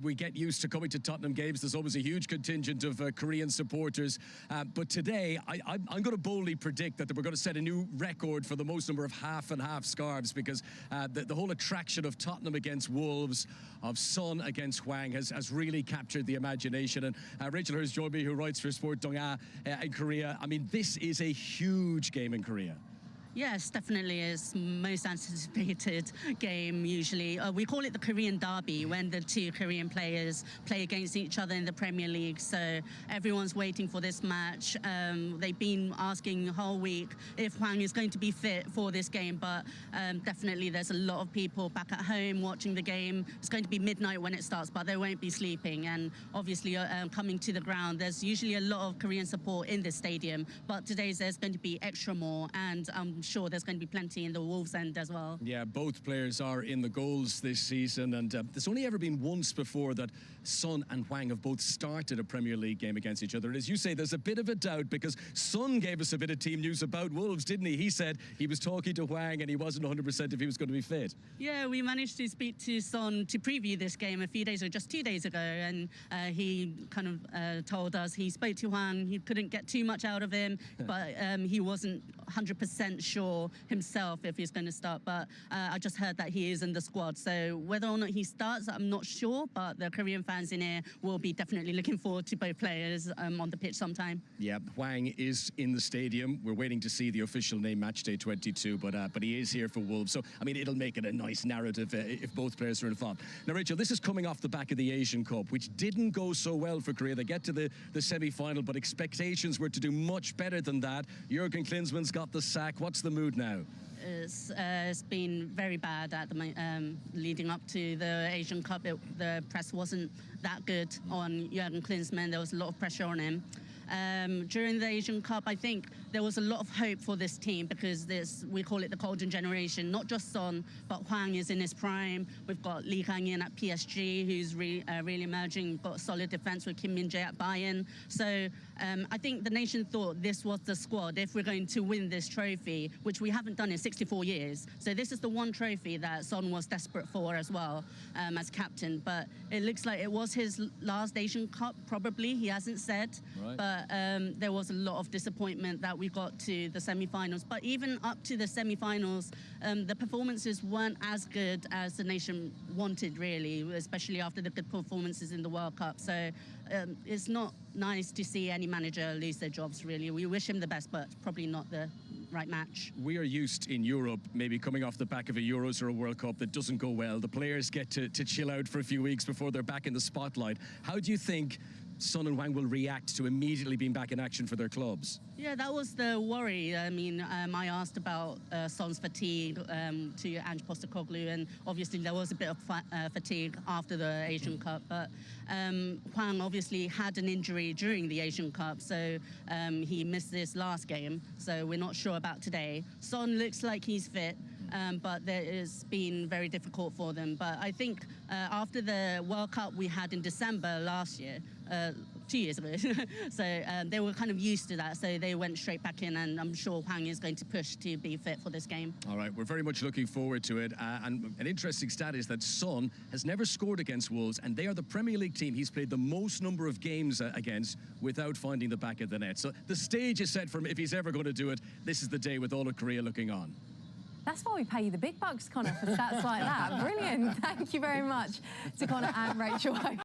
We get used to coming to Tottenham games. There's always a huge contingent of Korean supporters. But today, I'm going to boldly predict that we're going to set a new record for the most number of half-and-half scarves, because the whole attraction of Tottenham against Wolves, of Son against Hwang has really captured the imagination. And Rachel has joined me, who writes for Sport Dongha in Korea. I mean, this is a huge game in Korea. Yes, definitely is most anticipated game usually. We call it the Korean Derby, when the two Korean players play against each other in the Premier League. So everyone's waiting for this match. They've been asking the whole week if Hwang is going to be fit for this game, but definitely there's a lot of people back at home watching the game. It's going to be midnight when it starts, but they won't be sleeping. And obviously coming to the ground, there's usually a lot of Korean support in this stadium, but today there's going to be extra more, and I'm sure there's going to be plenty in the Wolves end as well. Yeah, both players are in the goals this season, and there's only ever been once before that Son and Hwang have both started a Premier League game against each other. And as you say, there's a bit of a doubt, because Son gave us a bit of team news about Wolves, didn't he? He said he was talking to Hwang and he wasn't 100% if he was going to be fit. Yeah, we managed to speak to Son to preview this game a few days ago, just 2 days ago, and he kind of told us he spoke to Hwang. He couldn't get too much out of him, but he wasn't 100% sure himself if he's going to start, but I just heard that he is in the squad. So whether or not he starts, I'm not sure, but the Korean fans in here will be definitely looking forward to both players on the pitch sometime. Yeah, Hwang is in the stadium. We're waiting to see the official name, Matchday 22, but he is here for Wolves. So, I mean, it'll make it a nice narrative if both players are involved. Now, Rachel, this is coming off the back of the Asian Cup, which didn't go so well for Korea. They get to the semi-final, but expectations were to do much better than that. Jurgen Klinsmann's got the sack. What's the mood now? It's been very bad at the leading up to the Asian Cup. The press wasn't that good on Jurgen Klinsmann. There was a lot of pressure on him. During the Asian Cup, I think there was a lot of hope for this team, because we call it the golden generation. Not just Son, but Hwang is in his prime. We've got Lee Kang-in at PSG, who's really emerging. We've got a solid defence with Kim Min-jae at Bayern. So I think the nation thought this was the squad if we're going to win this trophy, which we haven't done in 64 years. So this is the one trophy that Son was desperate for as well, as captain. But it looks like it was his last Asian Cup, probably. He hasn't said. Right. But there was a lot of disappointment that we got to the semi-finals. But even up to the semi-finals, the performances weren't as good as the nation wanted, really, especially after the good performances in the World Cup. So it's not nice to see any manager lose their jobs, really. We wish him the best, but probably not the right match. We are used in Europe, maybe coming off the back of a Euros or a World Cup that doesn't go well. The players get to chill out for a few weeks before they're back in the spotlight. How do you think Son and Hwang will react to immediately being back in action for their clubs? Yeah, that was the worry. I mean, I asked about Son's fatigue to Ange Postecoglou, and obviously there was a bit of fatigue after the Asian Cup, but Hwang obviously had an injury during the Asian Cup, so he missed this last game, so we're not sure about today. Son looks like he's fit. But it's been very difficult for them. But I think after the World Cup we had in December last year, 2 years ago, so they were kind of used to that, so they went straight back in, and I'm sure Hwang is going to push to be fit for this game. All right, we're very much looking forward to it. And an interesting stat is that Son has never scored against Wolves, and they are the Premier League team he's played the most number of games against without finding the back of the net. So the stage is set for him if he's ever going to do it. This is the day with all of Korea looking on. That's why we pay you the big bucks, Connor, for stats like that. Brilliant. Thank you very much to Connor and Rachel.